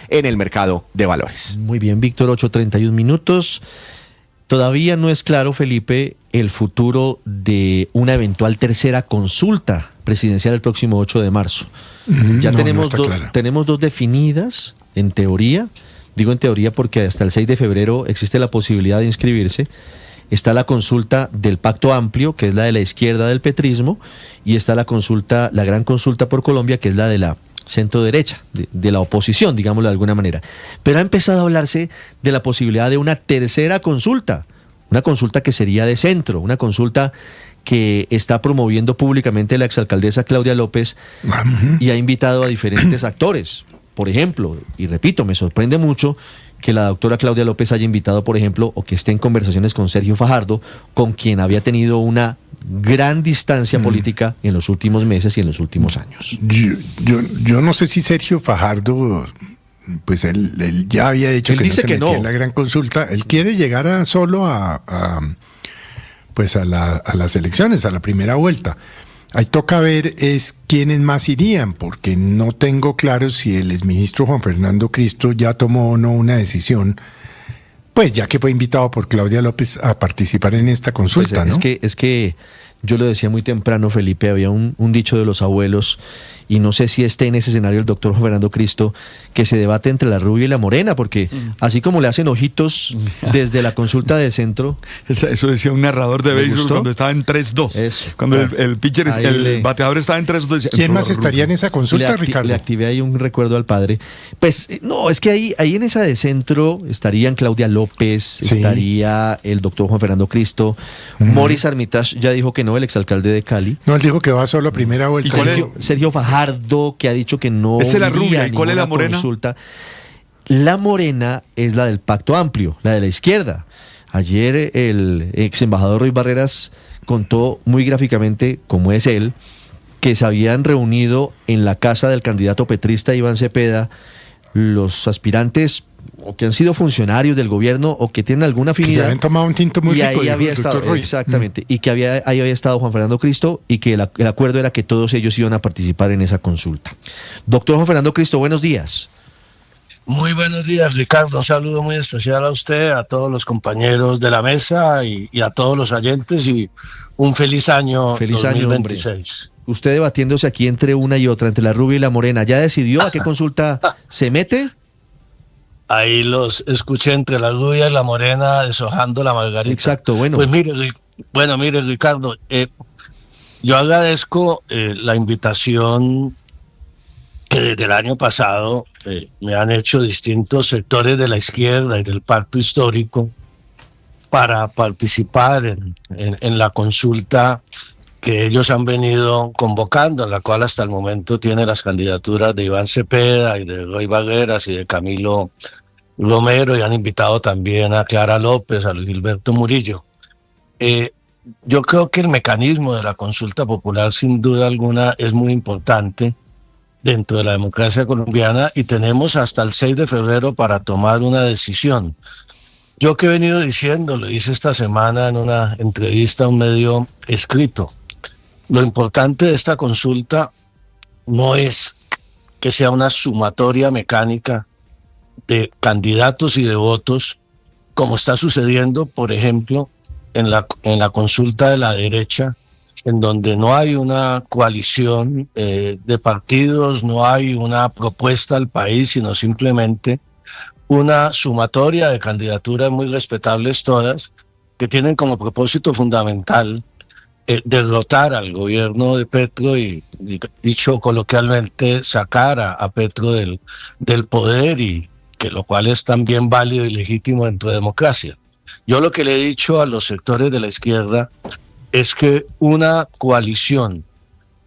en el mercado de valores. Muy bien, Víctor, 8:31. Todavía no es claro, Felipe, el futuro de una eventual tercera consulta presidencial el próximo 8 de marzo. Ya tenemos dos definidas, en teoría. Digo en teoría porque hasta el 6 de febrero existe la posibilidad de inscribirse. Está la consulta del Pacto Amplio, que es la de la izquierda del petrismo, y está la gran consulta por Colombia, que es la de la centro derecha, de la oposición, digámoslo de alguna manera. Pero ha empezado a hablarse de la posibilidad de una tercera consulta, una consulta que sería de centro, una consulta que está promoviendo públicamente la exalcaldesa Claudia López y ha invitado a diferentes actores. Por ejemplo, y repito, me sorprende mucho que la doctora Claudia López haya invitado, por ejemplo, o que esté en conversaciones con Sergio Fajardo, con quien había tenido una gran distancia política en los últimos meses y en los últimos años. Yo no sé si Sergio Fajardo, pues él ya había dicho que dice no se que metía no. en la gran consulta. Él quiere llegar solo a las elecciones, a la primera vuelta. Ahí toca ver quiénes más irían, porque no tengo claro si el exministro Juan Fernando Cristo ya tomó o no una decisión, pues ya que fue invitado por Claudia López a participar en esta consulta, pues, ¿no? Es que yo lo decía muy temprano, Felipe, había un dicho de los abuelos, y no sé si esté en ese escenario el doctor Juan Fernando Cristo, que se debate entre la rubia y la morena, porque así como le hacen ojitos desde la consulta de centro. Eso decía un narrador de béisbol cuando estaba en 3-2. Eso. Cuando el pitcher, el bateador estaba en 3-2. Decía, ¿Quién más estaría en esa consulta, Ricardo? Le activé ahí un recuerdo al padre. Pues no, es que ahí en esa de centro estarían Claudia López, sí, estaría el doctor Juan Fernando Cristo, Maurice Armitage ya dijo que no, el exalcalde de Cali. No, él dijo que va solo a primera vuelta. Sergio Fajardo, que ha dicho que no. Esa es la rubia. ¿Y cuál es la morena? Consulta. La morena es la del Pacto Amplio, la de la izquierda. Ayer el ex embajador Ruiz Barreras contó muy gráficamente cómo es él, que se habían reunido en la casa del candidato petrista Iván Cepeda los aspirantes o que han sido funcionarios del gobierno o que tienen alguna afinidad. Que se habían tomado un tinto muy rico. Ahí había estado, exactamente, y que ahí había estado Juan Fernando Cristo y que el acuerdo era que todos ellos iban a participar en esa consulta. Doctor Juan Fernando Cristo, buenos días. Muy buenos días, Ricardo. Un saludo muy especial a usted, a todos los compañeros de la mesa y a todos los oyentes, y un feliz año 2026. Usted debatiéndose aquí entre una y otra, entre la rubia y la morena, ¿ya decidió a qué consulta se mete? Ahí los escuché entre la rubia y la morena deshojando la margarita. Exacto, bueno. Pues mire, Ricardo, yo agradezco la invitación que desde el año pasado me han hecho distintos sectores de la izquierda y del pacto histórico para participar en la consulta que ellos han venido convocando, en la cual hasta el momento tiene las candidaturas de Iván Cepeda y de Roy Barreras y de Camilo Romero, y han invitado también a Clara López, a Luis Gilberto Murillo. Yo creo que el mecanismo de la consulta popular, sin duda alguna, es muy importante dentro de la democracia colombiana, y tenemos hasta el 6 de febrero para tomar una decisión. Yo que he venido diciendo, lo hice esta semana en una entrevista a un medio escrito, lo importante de esta consulta no es que sea una sumatoria mecánica de candidatos y de votos, como está sucediendo, por ejemplo, en la consulta de la derecha, en donde no hay una coalición de partidos, no hay una propuesta al país, sino simplemente una sumatoria de candidaturas muy respetables todas, que tienen como propósito fundamental derrotar al gobierno de Petro y, dicho coloquialmente, sacar a Petro del poder, y que lo cual es también válido y legítimo dentro de democracia. Yo lo que le he dicho a los sectores de la izquierda es que una coalición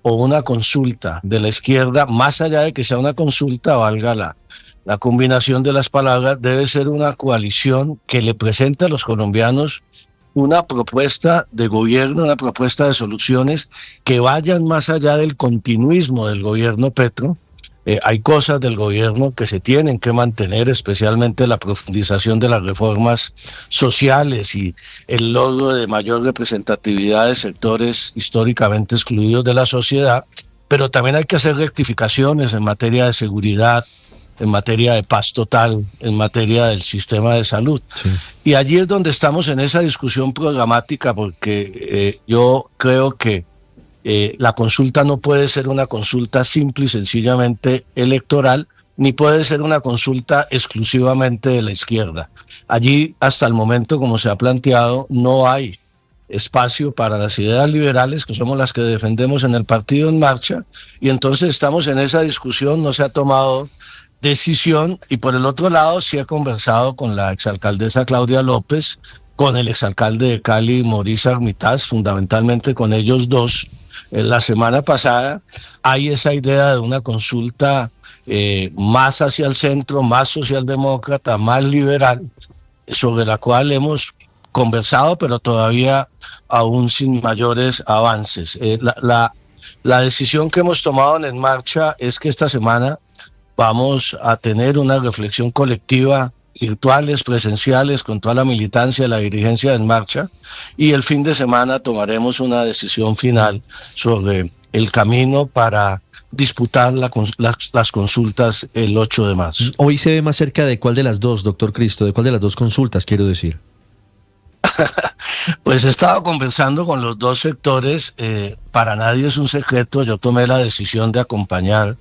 o una consulta de la izquierda, más allá de que sea una consulta, valga la combinación de las palabras, debe ser una coalición que le presente a los colombianos una propuesta de gobierno, una propuesta de soluciones que vayan más allá del continuismo del gobierno Petro. Hay cosas del gobierno que se tienen que mantener, especialmente la profundización de las reformas sociales y el logro de mayor representatividad de sectores históricamente excluidos de la sociedad, pero también hay que hacer rectificaciones en materia de seguridad, en materia de paz total, en materia del sistema de salud. Sí. Y allí es donde estamos en esa discusión programática, porque yo creo que la consulta no puede ser una consulta simple y sencillamente electoral, ni puede ser una consulta exclusivamente de la izquierda. Allí, hasta el momento, como se ha planteado, no hay espacio para las ideas liberales, que somos las que defendemos en el Partido en Marcha, y entonces estamos en esa discusión, no se ha tomado decisión, y por el otro lado sí he conversado con la exalcaldesa Claudia López, con el exalcalde de Cali, Maurice Armitage, fundamentalmente con ellos dos. La semana pasada hay esa idea de una consulta más hacia el centro, más socialdemócrata, más liberal, sobre la cual hemos conversado, pero todavía aún sin mayores avances. La decisión que hemos tomado En Marcha es que esta semana vamos a tener una reflexión colectiva, virtuales, presenciales, con toda la militancia de la dirigencia de En Marcha, y el fin de semana tomaremos una decisión final sobre el camino para disputar las consultas el 8 de marzo. Hoy se ve más cerca de cuál de las dos, doctor Cristo, de cuál de las dos consultas, quiero decir. Pues he estado conversando con los dos sectores, para nadie es un secreto, yo tomé la decisión de acompañar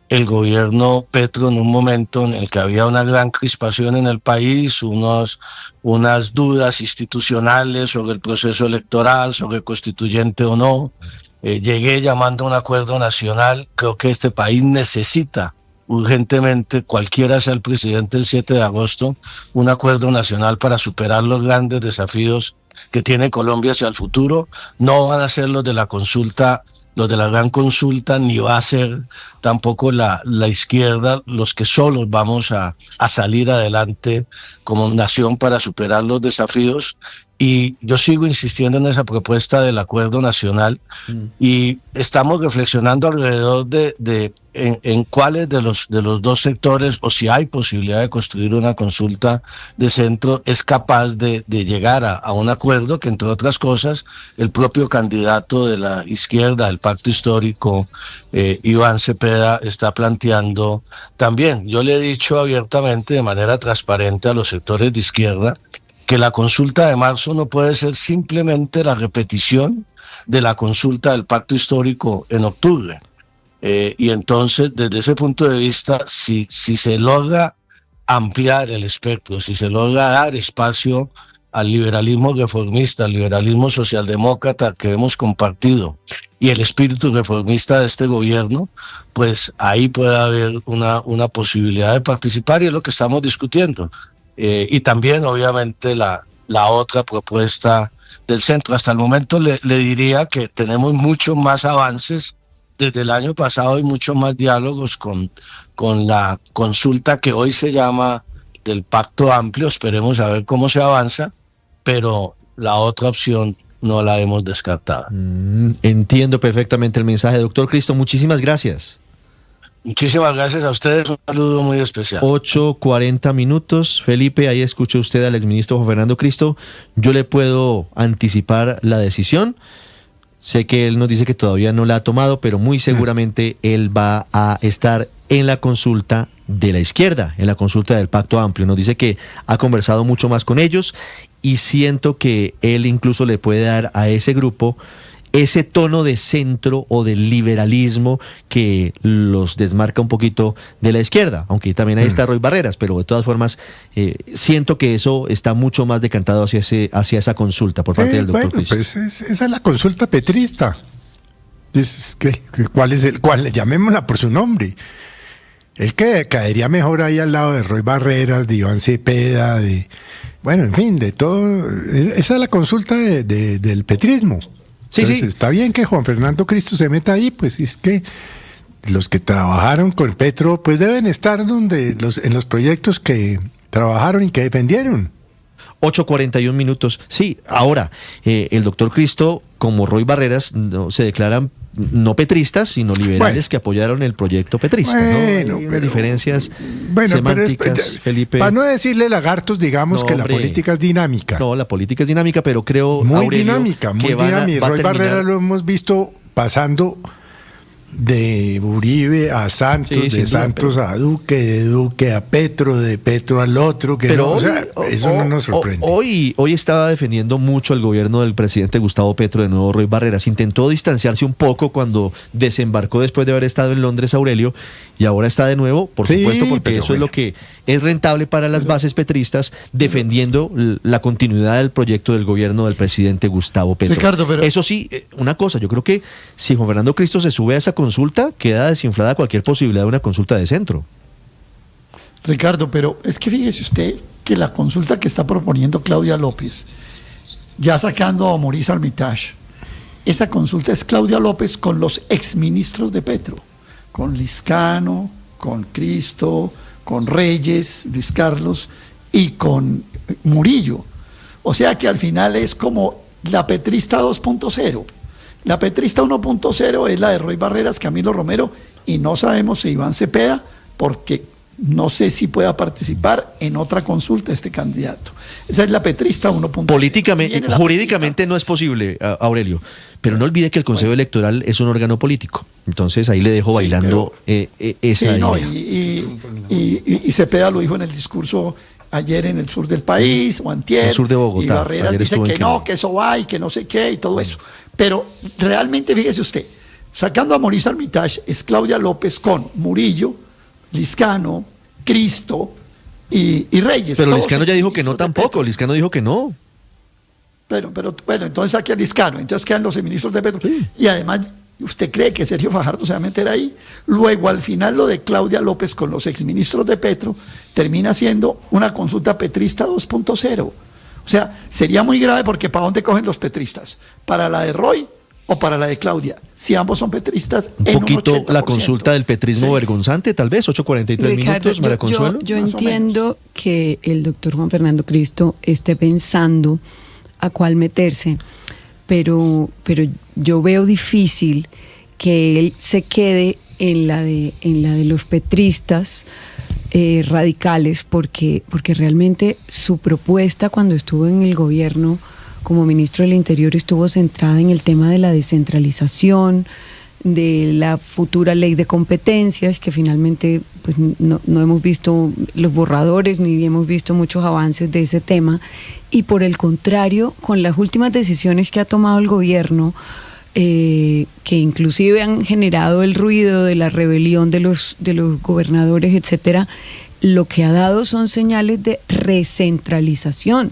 el gobierno Petro en un momento en el que había una gran crispación en el país, unas dudas institucionales sobre el proceso electoral, sobre constituyente o no. Llegué llamando a un acuerdo nacional. Creo que este país necesita urgentemente, cualquiera sea el presidente el 7 de agosto, un acuerdo nacional para superar los grandes desafíos que tiene Colombia hacia el futuro. No van a ser los de la consulta, los de la gran consulta, ni va a ser tampoco la izquierda los que solos vamos a salir adelante como nación para superar los desafíos. Y yo sigo insistiendo en esa propuesta del acuerdo nacional, y estamos reflexionando alrededor de cuáles de los dos sectores, o si hay posibilidad de construir una consulta de centro, es capaz de llegar a un acuerdo que, entre otras cosas, el propio candidato de la izquierda, del Pacto Histórico, Iván Cepeda, está planteando también. Yo le he dicho abiertamente, de manera transparente, a los sectores de izquierda, que la consulta de marzo no puede ser simplemente la repetición de la consulta del Pacto Histórico en octubre. Y entonces, desde ese punto de vista, si se logra ampliar el espectro, si se logra dar espacio al liberalismo reformista, al liberalismo socialdemócrata que hemos compartido, y el espíritu reformista de este gobierno, pues ahí puede haber una posibilidad de participar, y es lo que estamos discutiendo. Y también, obviamente, la otra propuesta del centro. Hasta el momento le diría que tenemos muchos más avances desde el año pasado y muchos más diálogos con la consulta que hoy se llama del Pacto Amplio. Esperemos a ver cómo se avanza, pero la otra opción no la hemos descartado. Entiendo perfectamente el mensaje, doctor Cristo. Muchísimas gracias. Muchísimas gracias a ustedes, un saludo muy especial. 8:40 minutos. Felipe, ahí escuchó usted al exministro Juan Fernando Cristo. Yo le puedo anticipar la decisión. Sé que él nos dice que todavía no la ha tomado, pero muy seguramente él va a estar en la consulta de la izquierda, en la consulta del Pacto Amplio. Nos dice que ha conversado mucho más con ellos, y siento que él incluso le puede dar a ese grupo ese tono de centro o de liberalismo que los desmarca un poquito de la izquierda, aunque también ahí está Roy Barreras, pero de todas formas siento que eso está mucho más decantado hacia esa consulta por parte del doctor Cristo. Pues esa es la consulta petrista. ¿Cuál es cuál? Llamémosla por su nombre. El que caería mejor ahí al lado de Roy Barreras, de Iván Cepeda, bueno, en fin, de todo. Esa es la consulta del petrismo. Sí, entonces, sí. Está bien que Juan Fernando Cristo se meta ahí, pues es que los que trabajaron con Petro, pues deben estar en los proyectos que trabajaron y que defendieron. 8:41 minutos. Sí, ahora, el doctor Cristo, como Roy Barreras, no se declaran no petristas, sino liberales, que apoyaron el proyecto petrista. Bueno, ¿no? Hay unas diferencias semánticas, Felipe. Para no decirle lagartos, digamos que la política es dinámica. No, la política es dinámica, pero creo, muy Aurelio, dinámica, muy que dinámica. Roy Barreras lo hemos visto pasando de Uribe a Santos, Sí, de sin duda, Santos a Duque, de Duque a Petro, de Petro al otro, que Pero no, hoy, o sea, eso no nos sorprende. Hoy estaba defendiendo mucho el gobierno del presidente Gustavo Petro, de nuevo Roy Barreras. Intentó distanciarse un poco cuando desembarcó después de haber estado en Londres, Aurelio, y ahora está de nuevo, por Sí, supuesto, porque pero eso es lo que es rentable para las bases petristas, defendiendo la continuidad del proyecto del gobierno del presidente Gustavo Petro. Ricardo, pero- Eso sí, una cosa, yo creo que si Juan Fernando Cristo se sube a esa consulta, queda desinflada cualquier posibilidad de una consulta de centro. Ricardo, pero es que fíjese usted que la consulta que está proponiendo Claudia López, ya sacando a Maurice Armitage, esa consulta es Claudia López con los exministros de Petro, con Lizcano, con Cristo, con Reyes, Luis Carlos y con Murillo. O sea que al final es como la petrista 2.0. La petrista 1.0 es la de Roy Barreras, Camilo Romero, y no sabemos si Iván Cepeda, porque no sé si pueda participar en otra consulta este candidato. Esa es la petrista 1.0. Políticamente, Viene la jurídicamente no es posible, Aurelio, pero no olvide que el Consejo Electoral es un órgano político. Entonces ahí le dejo bailando esa Sí, no, idea. y Cepeda lo dijo en el discurso ayer en el sur del país, o antier. El sur de Bogotá. Y Barreras Ayer dice estuvo en que no, Quemado. que eso va y que no sé qué y todo eso. Pero realmente, fíjese usted, sacando a Maurice Armitage, es Claudia López con Murillo, Lizcano, Cristo y Reyes. Pero todos Lizcano ya dijo que no exministros de tampoco, Petro. Lizcano dijo que no. Pero bueno, entonces aquí a Lizcano, entonces quedan los ministros de Petro. Y además, ¿usted cree que Sergio Fajardo se va a meter ahí? Luego, al final, lo de Claudia López con los exministros de Petro termina siendo una consulta petrista 2.0. O sea, sería muy grave porque ¿para dónde cogen los petristas? ¿Para la de Roy o para la de Claudia? Si ambos son petristas, Un en poquito 80%. la consulta del petrismo Sí. vergonzante, tal vez, 8:43 Ricardo, minutos, María Consuelo. yo Más o entiendo que el doctor Juan Fernando Cristo esté pensando a cuál meterse, pero yo veo difícil que él se quede en la de los petristas radicales, porque realmente su propuesta cuando estuvo en el gobierno como ministro del Interior estuvo centrada en el tema de la descentralización, de la futura ley de competencias, que finalmente pues, no hemos visto los borradores ni hemos visto muchos avances de ese tema, y por el contrario, con las últimas decisiones que ha tomado el gobierno, que inclusive han generado el ruido de la rebelión de los gobernadores, etcétera, lo que ha dado son señales de recentralización,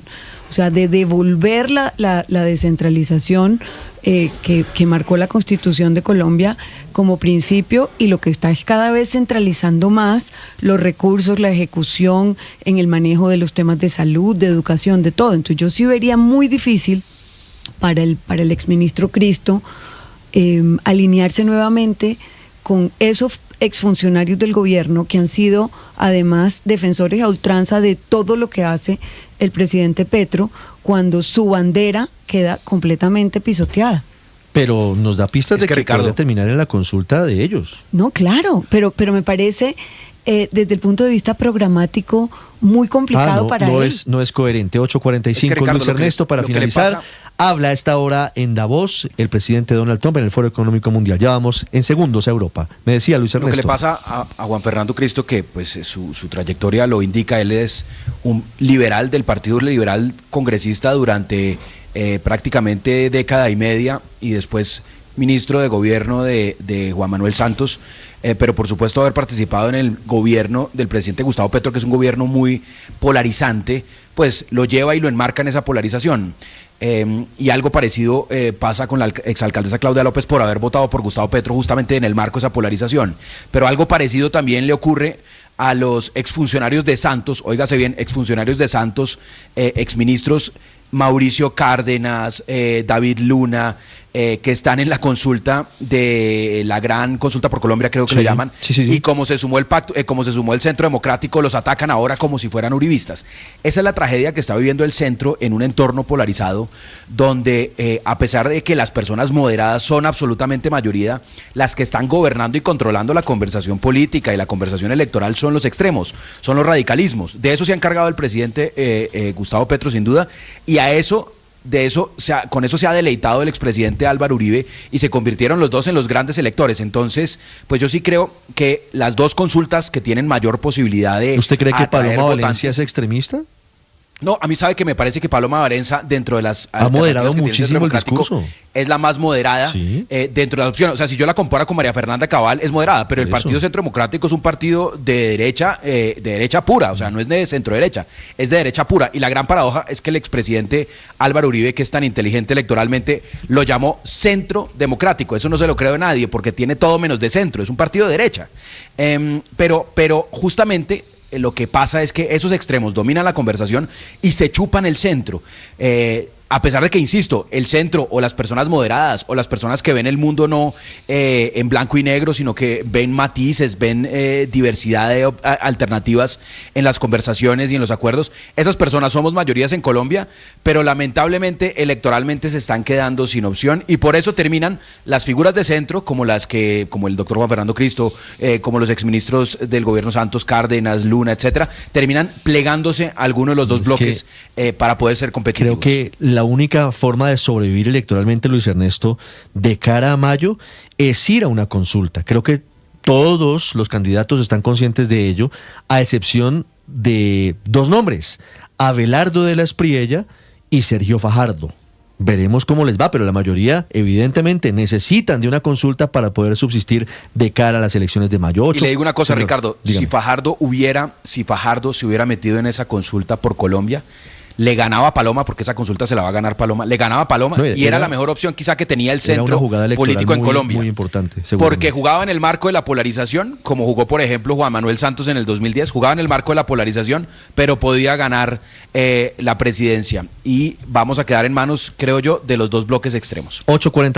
o sea, de devolver la descentralización que marcó la Constitución de Colombia como principio, y lo que está es cada vez centralizando más los recursos, la ejecución en el manejo de los temas de salud, de educación, de todo. Entonces yo sí vería muy difícil para el exministro Cristo alinearse nuevamente con esos exfuncionarios del gobierno que han sido además defensores a ultranza de todo lo que hace el presidente Petro, cuando su bandera queda completamente pisoteada. Pero nos da pistas Es de que, que Ricardo, podría terminar en la consulta de ellos. No, claro, pero me parece desde el punto de vista programático muy complicado para él. No es coherente. 8:45, Es que, Ricardo, Luis lo que- Ernesto, para lo que le finalizar. pasa- Habla a esta hora en Davos el presidente Donald Trump en el Foro Económico Mundial. Ya vamos en segundos a Europa. Me decía Luis Ernesto. Lo que le pasa a Juan Fernando Cristo, que pues su trayectoria lo indica, él es un liberal del Partido Liberal congresista durante prácticamente década y media, y después ministro de gobierno de Juan Manuel Santos, pero por supuesto haber participado en el gobierno del presidente Gustavo Petro, que es un gobierno muy polarizante, pues lo lleva y lo enmarca en esa polarización. Y algo parecido pasa con la exalcaldesa Claudia López por haber votado por Gustavo Petro justamente en el marco de esa polarización. Pero algo parecido también le ocurre a los exfuncionarios de Santos, óigase bien, exfuncionarios de Santos, exministros Mauricio Cárdenas, David Luna, que están en la consulta de la gran consulta por Colombia, creo que Sí, le llaman, sí. y como se sumó el pacto, como se sumó el Centro Democrático, los atacan ahora como si fueran uribistas. Esa es la tragedia que está viviendo el centro en un entorno polarizado, donde a pesar de que las personas moderadas son absolutamente mayoría, las que están gobernando y controlando la conversación política y la conversación electoral son los extremos, son los radicalismos. De eso se ha encargado el presidente Gustavo Petro, sin duda, y a eso con eso se ha deleitado el expresidente Álvaro Uribe y se convirtieron los dos en los grandes electores. Entonces, pues yo sí creo que las dos consultas que tienen mayor posibilidad de ¿Usted cree que atraer Paloma votantes, Valencia es extremista? No, a mí sabe que me parece que Paloma Valencia, dentro de las ha moderado alternativas que tiene el muchísimo Centro el Democrático, discurso. es la más moderada Sí. dentro de las opciones. O sea, si yo la comparo con María Fernanda Cabal, es moderada, pero el Eso. Partido Centro Democrático es un partido de derecha pura, o sea, no es de centro derecha, es de derecha pura. Y la gran paradoja es que el expresidente Álvaro Uribe, que es tan inteligente electoralmente, lo llamó Centro Democrático. Eso no se lo creo a nadie, porque tiene todo menos de centro, es un partido de derecha. Pero justamente lo que pasa es que esos extremos dominan la conversación y se chupan el centro. A pesar de que, insisto, el centro o las personas moderadas o las personas que ven el mundo no en blanco y negro, sino que ven matices, ven diversidad de alternativas en las conversaciones y en los acuerdos, esas personas somos mayorías en Colombia, pero lamentablemente electoralmente se están quedando sin opción y por eso terminan las figuras de centro, como el doctor Juan Fernando Cristo, como los exministros del gobierno Santos, Cárdenas, Luna, etcétera, terminan plegándose a alguno de los dos bloques para poder ser competitivos. Creo que la única forma de sobrevivir electoralmente, Luis Ernesto, de cara a mayo, es ir a una consulta. Creo que todos los candidatos están conscientes de ello, a excepción de dos nombres, Abelardo de la Espriella y Sergio Fajardo. Veremos cómo les va, pero la mayoría evidentemente necesitan de una consulta para poder subsistir de cara a las elecciones de mayo 8. Y le digo una cosa, Señor, Ricardo, dígame. si Fajardo se hubiera metido en esa consulta por Colombia, le ganaba a Paloma, porque esa consulta se la va a ganar Paloma, le ganaba a Paloma y era la mejor opción quizá que tenía el Era una centro jugada electoral político en muy, Colombia. muy importante, Porque seguramente. jugaba en el marco de la polarización, como jugó por ejemplo Juan Manuel Santos en el 2010, jugaba en el marco de la polarización, pero podía ganar la presidencia. Y vamos a quedar en manos, creo yo, de los dos bloques extremos. 8:40